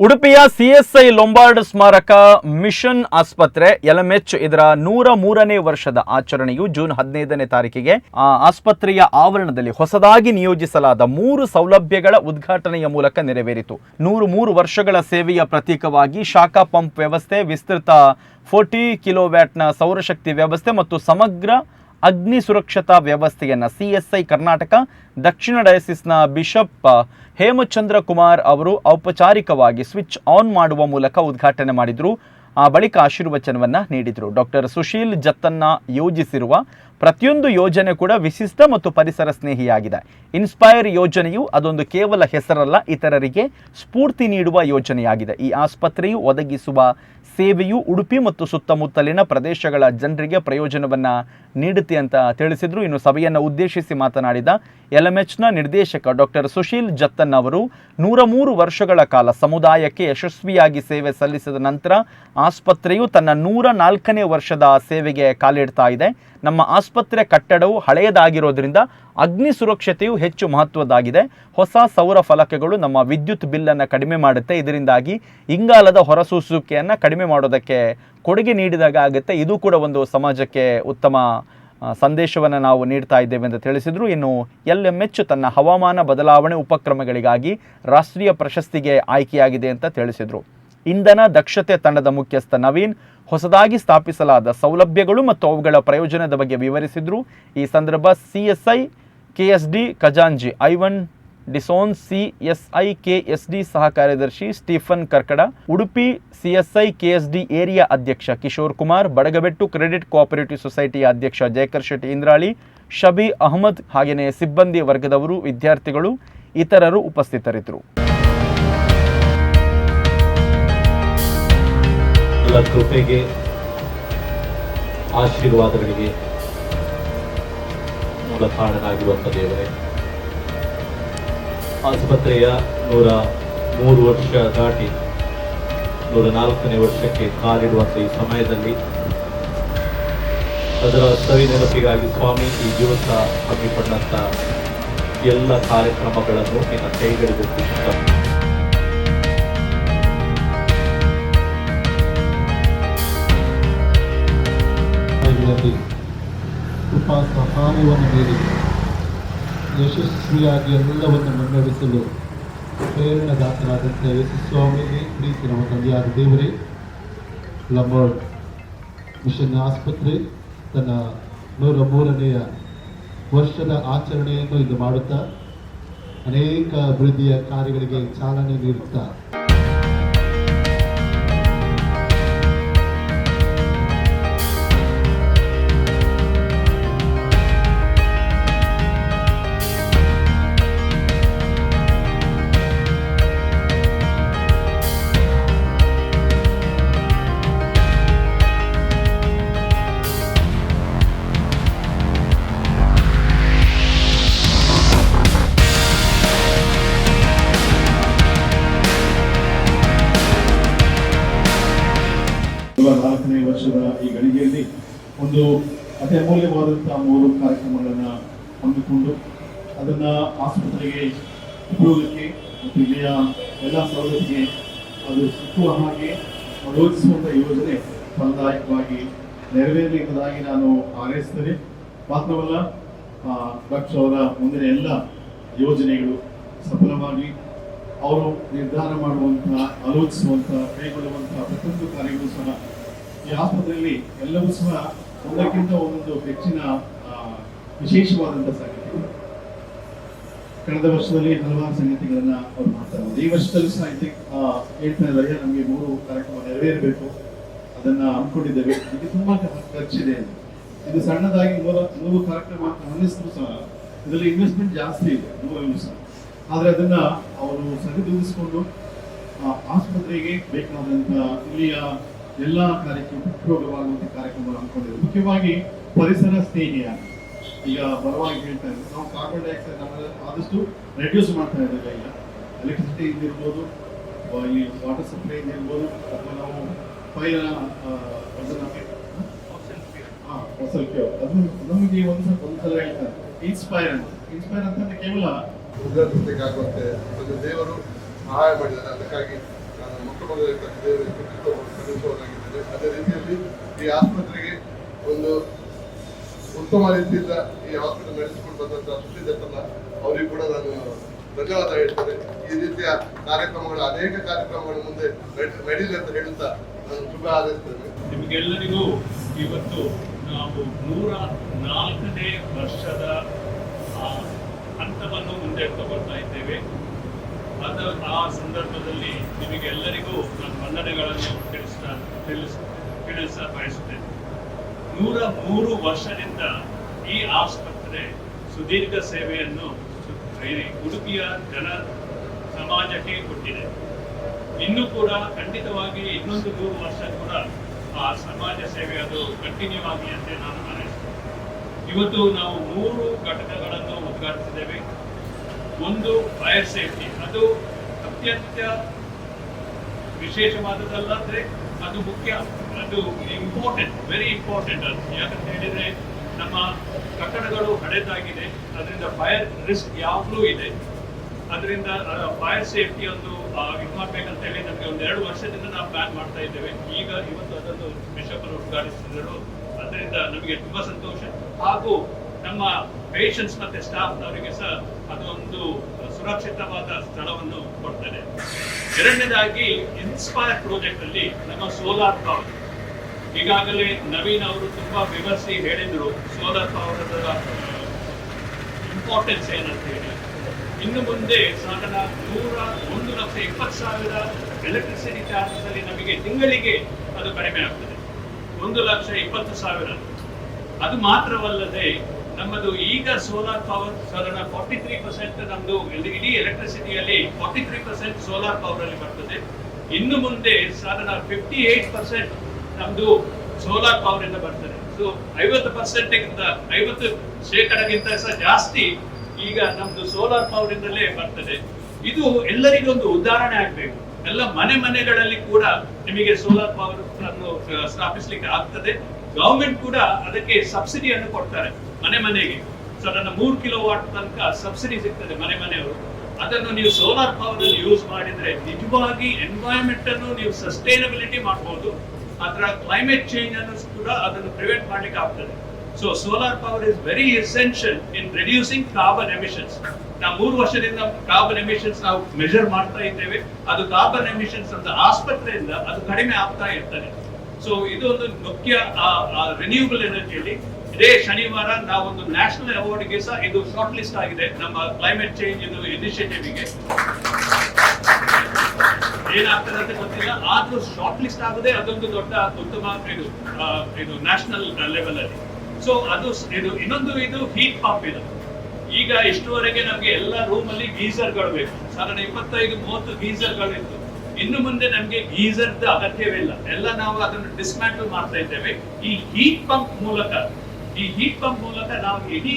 ಉಡುಪಿಯ CSI Lombard ಸ್ಮಾರಕ mission ಆಸ್ಪತ್ರೆ ಎಲ್ಎಂಎಚ್ ಇದರ 103ನೇ ವರ್ಷದ ಆಚರಣೆಯು ಜೂನ್ 15ನೇ ತಾರೀಕಿಗೆ ಆಸ್ಪತ್ರೆಯ ಆವರಣದಲ್ಲಿ ಹೊಸದಾಗಿ ನಿಯೋಜಿಸಲಾದ 3 ಸೌಲಭ್ಯಗಳ ಉದ್ಘಾಟನೆಯ ಮೂಲಕ ನೆರವೇರಿತು. 103 ವರ್ಷಗಳ ಸೇವೆಯ ಪ್ರತೀಕವಾಗಿ ಶಾಖಾ ಪಂಪ್ ವ್ಯವಸ್ಥೆ, ವಿಸ್ತೃತ 40 ಕಿಲೋವ್ಯಾಟ್ನ ಸೌರಶಕ್ತಿ ವ್ಯವಸ್ಥೆ ಮತ್ತು ಸಮಗ್ರ ಅಗ್ನಿ ಸುರಕ್ಷತಾ ವ್ಯವಸ್ಥೆಯನ್ನು ಸಿಎಸ್ಐ ಕರ್ನಾಟಕ ದಕ್ಷಿಣ ಡಯಸಿಸ್ನ ಬಿಷಪ್ ಹೇಮಚಂದ್ರ ಕುಮಾರ್ ಅವರು ಔಪಚಾರಿಕವಾಗಿ ಸ್ವಿಚ್ ಆನ್ ಮಾಡುವ ಮೂಲಕ ಉದ್ಘಾಟನೆ ಮಾಡಿದರು. ಆ ಬಳಿಕ ಆಶೀರ್ವಚನವನ್ನು ನೀಡಿದರು. ಡಾಕ್ಟರ್ ಸುಶೀಲ್ ಜತ್ತನ್ನ ಯೋಜಿಸಿರುವ ಪ್ರತಿಯೊಂದು ಯೋಜನೆ ಕೂಡ ವಿಶಿಷ್ಟ ಮತ್ತು ಪರಿಸರ ಸ್ನೇಹಿಯಾಗಿದೆ. ಇನ್ಸ್ಪೈರ್ ಯೋಜನೆಯು ಅದೊಂದು ಕೇವಲ ಹೆಸರಲ್ಲ, ಇತರರಿಗೆ ಸ್ಫೂರ್ತಿ ನೀಡುವ ಯೋಜನೆಯಾಗಿದೆ. ಈ ಆಸ್ಪತ್ರೆಯು ಒದಗಿಸುವ ಸೇವೆಯು ಉಡುಪಿ ಮತ್ತು ಸುತ್ತಮುತ್ತಲಿನ ಪ್ರದೇಶಗಳ ಜನರಿಗೆ ಪ್ರಯೋಜನವನ್ನು ನೀಡುತ್ತೆ ಅಂತ ತಿಳಿಸಿದರು. ಇನ್ನು ಸಭೆಯನ್ನು ಉದ್ದೇಶಿಸಿ ಮಾತನಾಡಿದ ಎಲ್ಎಂಎಚ್ನ ನಿರ್ದೇಶಕ ಡಾಕ್ಟರ್ ಸುಶೀಲ್ ಜತ್ತನ್ ಅವರು 103 ವರ್ಷಗಳ ಕಾಲ ಸಮುದಾಯಕ್ಕೆ ಯಶಸ್ವಿಯಾಗಿ ಸೇವೆ ಸಲ್ಲಿಸಿದ ನಂತರ ಆಸ್ಪತ್ರೆಯು ತನ್ನ 104ನೇ ವರ್ಷದ ಸೇವೆಗೆ ಕಾಲಿಡ್ತಾ ಇದೆ. ನಮ್ಮ ಆಸ್ಪತ್ರೆ ಕಟ್ಟಡವು ಹಳೆಯದಾಗಿರೋದ್ರಿಂದ ಅಗ್ನಿ ಸುರಕ್ಷತೆಯು ಹೆಚ್ಚು ಮಹತ್ವದ್ದಾಗಿದೆ. ಹೊಸ ಸೌರ ಫಲಕಗಳು ನಮ್ಮ ವಿದ್ಯುತ್ ಬಿಲ್ಲನ್ನು ಕಡಿಮೆ ಮಾಡುತ್ತೆ. ಇದರಿಂದಾಗಿ ಇಂಗಾಲದ ಹೊರಸೂಸುವಿಕೆಯನ್ನು ಕಡಿಮೆ ಮಾಡೋದಕ್ಕೆ ಕೊಡುಗೆ ನೀಡಿದಾಗ ಆಗುತ್ತೆ. ಇದು ಕೂಡ ಒಂದು ಸಮಾಜಕ್ಕೆ ಉತ್ತಮ ಸಂದೇಶವನ್ನು ನಾವು ನೀಡ್ತಾ ಇದ್ದೇವೆ ಎಂದು ತಿಳಿಸಿದರು. ಇನ್ನು ಎಲ್ಎಂಎಚ್ ತನ್ನ ಹವಾಮಾನ ಬದಲಾವಣೆ ಉಪಕ್ರಮಗಳಿಗಾಗಿ ರಾಷ್ಟ್ರೀಯ ಪ್ರಶಸ್ತಿಗೆ ಆಯ್ಕೆಯಾಗಿದೆ ಅಂತ ತಿಳಿಸಿದರು. ಇಂಧನ ದಕ್ಷತೆ ತಂಡದ ಮುಖ್ಯಸ್ಥ ನವೀನ್ ಹೊಸದಾಗಿ ಸ್ಥಾಪಿಸಲಾದ ಸೌಲಭ್ಯಗಳು ಮತ್ತು ಅವುಗಳ ಪ್ರಯೋಜನದ ಬಗ್ಗೆ ವಿವರಿಸಿದರು. ಈ ಸಂದರ್ಭ ಸಿಎಸ್ಐ ಕೆಎಸ್ಡಿ ಖಜಾಂಜಿ ಐವನ್ ಡಿಸೋನ್ಸ್, ಸಿಎಸ್ಐ ಕೆಎಸ್ಡಿ ಸಹ ಕಾರ್ಯದರ್ಶಿ ಸ್ಟೀಫನ್ ಕರ್ಕಡ, ಉಡುಪಿ ಸಿಎಸ್ಐ ಕೆಎಸ್ಡಿ ಏರಿಯಾ ಅಧ್ಯಕ್ಷ ಕಿಶೋರ್ ಕುಮಾರ್, ಬಡಗಬೆಟ್ಟು ಕ್ರೆಡಿಟ್ ಕೋಆಪರೇಟಿವ್ ಸೊಸೈಟಿಯ ಅಧ್ಯಕ್ಷ ಜಯಕರ್ ಶೆಟ್ಟಿ ಇಂದ್ರಾಳಿ, ಶಬಿ ಅಹಮದ್ ಹಾಗೆಯೇ ಸಿಬ್ಬಂದಿ ವರ್ಗದವರು, ವಿದ್ಯಾರ್ಥಿಗಳು ಇತರರು ಉಪಸ್ಥಿತರಿದ್ದರು. ಕೃಪೆಗೆ, ಆಶೀರ್ವಾದಗಳಿಗೆ ಮೂಲ ಕಾರಣನಾಗಿರುವಂಥ ದೇವರೇ, ಆಸ್ಪತ್ರೆಯ 103 ವರ್ಷ ದಾಟಿ 104ನೇ ವರ್ಷಕ್ಕೆ ಕಾಲಿಡುವಂಥ ಈ ಸಮಯದಲ್ಲಿ ಅದರ ಸವಿ ನೆನಪಿಗಾಗಿ ಸ್ವಾಮಿ ಈ ದಿವಸ ಹಮ್ಮಿಕೊಂಡಂಥ ಎಲ್ಲ ಕಾರ್ಯಕ್ರಮಗಳನ್ನು ನಿನ್ನ ಕೈಗಳಿಗೆ ಕೃಪಾ ಸಹಾಯವನ್ನು ನೀಡಿ ಯಶಸ್ವಿಯಾಗಿ ಎಲ್ಲವನ್ನು ಮುನ್ನಡೆಸಲು ಪ್ರೇರಣಾದಾತರಾದಂಥ ಯೇಸು ಸ್ವಾಮಿಗೆ ಪ್ರೀತಿ ನಮ್ಮ ತಂದೆಯಾದ ದೇವರೇ, ಲಂಬಾರ್ಡ್ ಮಿಷನ್ ಆಸ್ಪತ್ರೆ ತನ್ನ 103ನೇ ವರ್ಷದ ಆಚರಣೆಯನ್ನು ಇದು ಮಾಡುತ್ತಾ ಅನೇಕ ಅಭಿವೃದ್ಧಿಯ ಕಾರ್ಯಗಳಿಗೆ ಚಾಲನೆ ನೀಡುತ್ತಾ ನಾಲ್ಕನೇ ವರ್ಷದ ಈ ಗಳಿಗೆಯಲ್ಲಿ ಒಂದು ಅತಿ ಅಮೂಲ್ಯವಾದಂತಹ 3 ಕಾರ್ಯಕ್ರಮಗಳನ್ನು ಹೊಂದಿಕೊಂಡು ಅದನ್ನ ಆಸ್ಪತ್ರೆಗೆ ಉಪಯೋಗಕ್ಕೆ ಮತ್ತು ಇಲ್ಲಿಯ ಎಲ್ಲ ಸೌಲಭ್ಯಕ್ಕೆ ಅದು ಸಿಕ್ಕುವ ಹಾಗೆ ಯೋಜಿಸುವಂಥ ಯೋಜನೆ ಫಲದಾಯಕವಾಗಿ ನೆರವೇರಲಿ ಎಂಬುದಾಗಿ ನಾನು ಹಾರೈಸ್ತೇನೆ. ಮಾತ್ರವಲ್ಲ, ಡಾಕ್ಟರ್ ಅವರ ಮುಂದಿನ ಎಲ್ಲ ಯೋಜನೆಗಳು ಸಫಲವಾಗಿ ಅವರು ನಿರ್ಧಾರ ಮಾಡುವಂತಹ, ಆಲೋಚಿಸುವಂತಹ, ಕೈಗೊಳ್ಳುವಂತಹ ಪ್ರತಿಯೊಂದು ಕಾರ್ಯಗಳು ಸಹ ಈ ಆಸ್ಪತ್ರೆಯಲ್ಲಿ ಎಲ್ಲವೂ ಸಹ ಒಂದಕ್ಕಿಂತ ಒಂದೊಂದು ಹೆಚ್ಚಿನ ವಿಶೇಷವಾದಂತಹ ಸಂಗತಿಗಳು. ಕಳೆದ ವರ್ಷದಲ್ಲಿ ಹಲವಾರು ಸಂಗತಿಗಳನ್ನ ಅವರು ಮಾಡ್ತಾ ಇದ್ದಾರೆ. ಈ ವರ್ಷದಲ್ಲಿ ಸಹ ಹೇಳ್ತಾ ಇದ್ದಾರೆ, ನಮಗೆ 3 ಕಾರ್ಯಕ್ರಮ ನೆರವೇರಬೇಕು, ಅದನ್ನ ಅನ್ಕೊಂಡಿದ್ದೇವೆ. ಇದು ತುಂಬಾ ಖರ್ಚಿದೆ. ಇದು ಸಣ್ಣದಾಗಿ 3 ಕಾರ್ಯಕ್ರಮ ಅಂತ ಅನ್ನಿಸಿದ್ರು ಸಹ ಇದರಲ್ಲಿ ಇನ್ವೆಸ್ಟ್ಮೆಂಟ್ ಜಾಸ್ತಿ ಇದೆ 3 ಸಹ. ಆದರೆ ಅದನ್ನ ಅವರು ಸರಿದೂಗಿಸಿಕೊಂಡು ಆಸ್ಪತ್ರೆಗೆ ಬೇಕಾದಂತ ಇಲ್ಲಿಯ ಎಲ್ಲ ಕಾರ್ಯಕ್ಕೆ ಉಪಯೋಗವಾಗುವಂಥ ಕಾರ್ಯಕ್ರಮ ಅನ್ಕೊಂಡಿದ್ರು. ಮುಖ್ಯವಾಗಿ ಪರಿಸರ ಸ್ನೇಹಿಯಾಗಿ ಈಗ ಬಲವಾಗಿ ಹೇಳ್ತಾ ಇದ್ದಾರೆ, ನಾವು ಕಾರ್ಬನ್ ಡೈಆಕ್ಸೈಡ್ ಆದಷ್ಟು ರೆಡ್ಯೂಸ್ ಮಾಡ್ತಾ ಇದ್ದೇವೆ. ಈಗ ಎಲೆಕ್ಟ್ರಿಸಿಟಿ ಇರ್ಬೋದು, ಈ ವಾಟರ್ ಸಪ್ಲೈ ಇರ್ಬೋದು, ಅಥವಾ ನಾವು ಫೈರ್ ಅದು ನಮಗೆ ಒಂದ್ಸಲ ಹೇಳ್ತಾರೆ ಇನ್ಸ್ಪೈರ್ ಅಂತಂದ್ರೆ ಕೇವಲ ಆಗುವಂತೆ ಒಂದು ದೇವರು ಸಹಾಯ ಮಾಡಿದ್ದಾರೆ. ಅದಕ್ಕಾಗಿ ನಾನು ಸಲ್ಲಿಸುವುದಾಗಿದ್ದೇನೆ. ಅದೇ ರೀತಿಯಲ್ಲಿ ಈ ಆಸ್ಪತ್ರೆಗೆ ಒಂದು ಉತ್ತಮ ರೀತಿಯಿಂದ ಈ ಹಾಸ್ಪಿಟಲ್ ನಡೆಸಿಕೊಂಡು ಬಂದಂತಹ ಸುಶೀಲ್ ದತ್ತನ್ನ ಅವರಿಗೂ ಕೂಡ ನಾನು ಧನ್ಯವಾದ ಹೇಳ್ತೇನೆ. ಈ ರೀತಿಯ ಕಾರ್ಯಕ್ರಮಗಳು ಅನೇಕ ಕಾರ್ಯಕ್ರಮಗಳು ಮುಂದೆ ನಡೀಲಿ ಅಂತ ಹೇಳುತ್ತಾ ನಾನು ಶುಭ ಹಾರೈಸ್ತೇನೆ. ನಿಮಗೆಲ್ಲರಿಗೂ ಇವತ್ತು ನಾವು 104ನೇ ವರ್ಷದ ಹಂತವನ್ನು ಮುಂದೆ ತಗೊಳ್ತಾ ಇದ್ದೇವೆ. ಆ ಸಂದರ್ಭದಲ್ಲಿ ನಿಮಗೆಲ್ಲರಿಗೂ ನಾನು ವಂದನೆಗಳನ್ನು ತಿಳಿಸ ಬಯಸುತ್ತೇನೆ. 103 ವರ್ಷದಿಂದ ಈ ಆಸ್ಪತ್ರೆ ಸುದೀರ್ಘ ಸೇವೆಯನ್ನು ಉಡುಪಿಯ ಸಮಾಜಕ್ಕೆ ಕೊಟ್ಟಿದೆ. ಇನ್ನೂ ಕೂಡ ಖಂಡಿತವಾಗಿ ಇನ್ನೊಂದು 100 ವರ್ಷ ಕೂಡ ಆ ಸಮಾಜ ಸೇವೆ ಅದು ಕಂಟಿನ್ಯೂ ಆಗಲಿ ಅಂತ ನಾನು ಹಾರೈಸ್ತೇನೆ. ಇವತ್ತು ನಾವು 3 ಘಟಕಗಳನ್ನು ಉದ್ಘಾಟಿಸಿದ್ದೇವೆ. ಒಂದು ಫೈರ್ ಸೇಫ್ಟಿ, ಅದು ಅತ್ಯಂತ ವಿಶೇಷವಾದದ್ದಲ್ಲದ್ರೆ ಅದು ಮುಖ್ಯ, ಅದು ಇಂಪಾರ್ಟೆಂಟ್, ವೆರಿ ಇಂಪಾರ್ಟೆಂಟ್. ಅದು ಯಾಕಂತ ಹೇಳಿದ್ರೆ ನಮ್ಮ ಕಟ್ಟಡಗಳು ಹಳೆದಾಗಿದೆ, ಅದರಿಂದ ಫೈರ್ ರಿಸ್ಕ್ ಯಾವಾಗಲೂ ಇದೆ. ಅದರಿಂದ ಫೈರ್ ಸೇಫ್ಟಿ ಒಂದು ಇದು ಮಾಡ್ಬೇಕಂತ ಹೇಳಿ ನಮಗೆ ಒಂದು 2 ವರ್ಷದಿಂದ ನಾವು ಪ್ಲಾನ್ ಮಾಡ್ತಾ ಇದ್ದೇವೆ. ಇವತ್ತು ಅದನ್ನು ಬಿಷಪ್ ಉದ್ಘಾಟಿಸಿದರು. ಅದರಿಂದ ನಮಗೆ ತುಂಬಾ ಸಂತೋಷ. ಹಾಗೂ ನಮ್ಮ ಪೇಷಂಟ್ಸ್ ಮತ್ತೆ ಸ್ಟಾಫ್ನವರಿಗೆ ಸಹ ಅದೊಂದು ಸುರಕ್ಷಿತವಾದ ಸ್ಥಳವನ್ನು ಕೊಡ್ತದೆ. ಎರಡನೇದಾಗಿ ಇನ್ಸ್ಪೈರ್ ಪ್ರಾಜೆಕ್ಟ್ ಅಲ್ಲಿ ನಮ್ಮ ಸೋಲಾರ್ ಪವರ್, ಈಗಾಗಲೇ ನವೀನ್ ಅವರು ತುಂಬಾ ವಿವರಿಸಿ ಹೇಳಿದ್ರು ಸೋಲಾರ್ ಪವರ್ ಇಂಪಾರ್ಟೆನ್ಸ್ ಏನಂತ ಹೇಳಿ. ಇನ್ನು ಮುಂದೆ ಸಾಧಾರಣ 1,20,000 ಎಲೆಕ್ಟ್ರಿಸಿಟಿ ಚಾರ್ಜಸ್ ಅಲ್ಲಿ ನಮಗೆ ತಿಂಗಳಿಗೆ ಅದು ಕಡಿಮೆ ಆಗ್ತದೆ. 1,20,000. ಅದು ಮಾತ್ರವಲ್ಲದೆ ನಮ್ಮದು ಈಗ ಸೋಲಾರ್ ಪವರ್ ಸಾಧಾರಣ 43% ನಮ್ದು ಇಡೀ ಎಲೆಕ್ಟ್ರಿಸಿಟಿಯಲ್ಲಿ 43% ಸೋಲಾರ್ ಪವರ್ ಅಲ್ಲಿ ಬರ್ತದೆ. ಇನ್ನು ಮುಂದೆ ಸಾಧಾರಣ 58% ನಮ್ದು ಸೋಲಾರ್ ಪವರ್ ಇಂದ ಬರ್ತದೆ. ಸೊ 50%ಗಿಂತ ಸಹ ಜಾಸ್ತಿ ಈಗ ನಮ್ದು ಸೋಲಾರ್ ಪವರ್ ಇಂದಲೇ ಬರ್ತದೆ. ಇದು ಎಲ್ಲರಿಗೂ ಒಂದು ಉದಾಹರಣೆ ಆಗ್ಬೇಕು. ಎಲ್ಲ ಮನೆಗಳಲ್ಲಿ ಕೂಡ ನಿಮಗೆ ಸೋಲಾರ್ ಪವರ್ ಅನ್ನು ಸ್ಥಾಪಿಸಲಿಕ್ಕೆ ಆಗ್ತದೆ. ಗವರ್ಮೆಂಟ್ ಕೂಡ ಅದಕ್ಕೆ ಸಬ್ಸಿಡಿಯನ್ನು ಕೊಡ್ತಾರೆ. ಮನೆಗೆ ಸಾಧಾರಣ 3 ಕಿಲೋವಾಟ್ ತನಕ ಸಬ್ಸಿಡಿ ಸಿಗ್ತದೆ ಮನೆಯವರು. ಅದನ್ನು ನೀವು ಸೋಲಾರ್ ಪವರ್ ಅನ್ನು ಯೂಸ್ ಮಾಡಿದ್ರೆ ನಿಜವಾಗಿ ಎನ್ವೈರನ್ಮೆಂಟ್ ಅನ್ನು ನೀವು ಸಸ್ಟೈನಬಿಲಿಟಿ ಮಾಡಬಹುದು. ಅದರ ಕ್ಲೈಮೇಟ್ ಚೇಂಜ್ ಅನ್ನು ಕೂಡ ಅದನ್ನು ಪ್ರಿವೆಂಟ್ ಮಾಡ್ಲಿಕ್ಕೆ ಆಗ್ತದೆ. So solar power is very essential in reducing carbon emissions. ನಾವು 3 ವರ್ಷದಿಂದ ಕಾರ್ಬನ್ ಎಮಿಷನ್ಸ್ ನಾವು ಮೆಜರ್ ಮಾಡ್ತಾ ಇದ್ದೇವೆ. ಅದು ಕಾರ್ಬನ್ ಎಮಿಷನ್ಸ್ ಅಂತ ಆಸ್ಪತ್ರೆಯಿಂದ ಅದು ಕಡಿಮೆ ಆಗ್ತಾ ಇರ್ತದೆ. ಸೊ ಇದು ಒಂದು ಮುಖ್ಯ ರಿನ್ಯೂಬಲ್ ಎನರ್ಜಿಯಲ್ಲಿ. ಇದೇ ಶನಿವಾರ ನಾವೊಂದು ನ್ಯಾಷನಲ್ ಅವಾರ್ಡ್ಗೆ ಸಹ ಇದು ಶಾರ್ಟ್ ಲಿಸ್ಟ್ ಆಗಿದೆ. ನಮ್ಮ ಕ್ಲೈಮೇಟ್ ಚೇಂಜ್ ಇನಿಷಿಯೇಟಿವ್ಗೆ ಏನಾಗ್ತದೆ ಅಂತ ಗೊತ್ತಿಲ್ಲ, ಆದ್ರೂ ಶಾರ್ಟ್ ಲಿಸ್ಟ್ ಆಗದೆ ಅದೊಂದು ದೊಡ್ಡ ಉತ್ತಮ ಇದು ನ್ಯಾಷನಲ್ ಲೆವೆಲ್ ಅಲ್ಲಿ. ಸೊ ಅದು ಇನ್ನೊಂದು ಇದು ಹೀಟ್ ಪಂಪ್. ಇದು ಈಗ ಇಷ್ಟುವರೆಗೆ ನಮ್ಗೆ ಎಲ್ಲ ರೂಮ್ ಅಲ್ಲಿ ಗೀಸರ್ಗಳು ಬೇಕು. ಸಾಧಾರಣ 25-30 ಗೀಸರ್ಗಳು ಇತ್ತು. ಇನ್ನು ಮುಂದೆ ನಮ್ಗೆ ಗೀಸರ್ ಅಗತ್ಯವಿಲ್ಲ. ಎಲ್ಲ ನಾವು ಅದನ್ನು ಡಿಸ್ಮ್ಯಾಂಟಲ್ ಮಾಡ್ತಾ ಇದ್ದೇವೆ. ಈ ಹೀಟ್ ಪಂಪ್ ಮೂಲಕ ನಾವು ಇಡೀ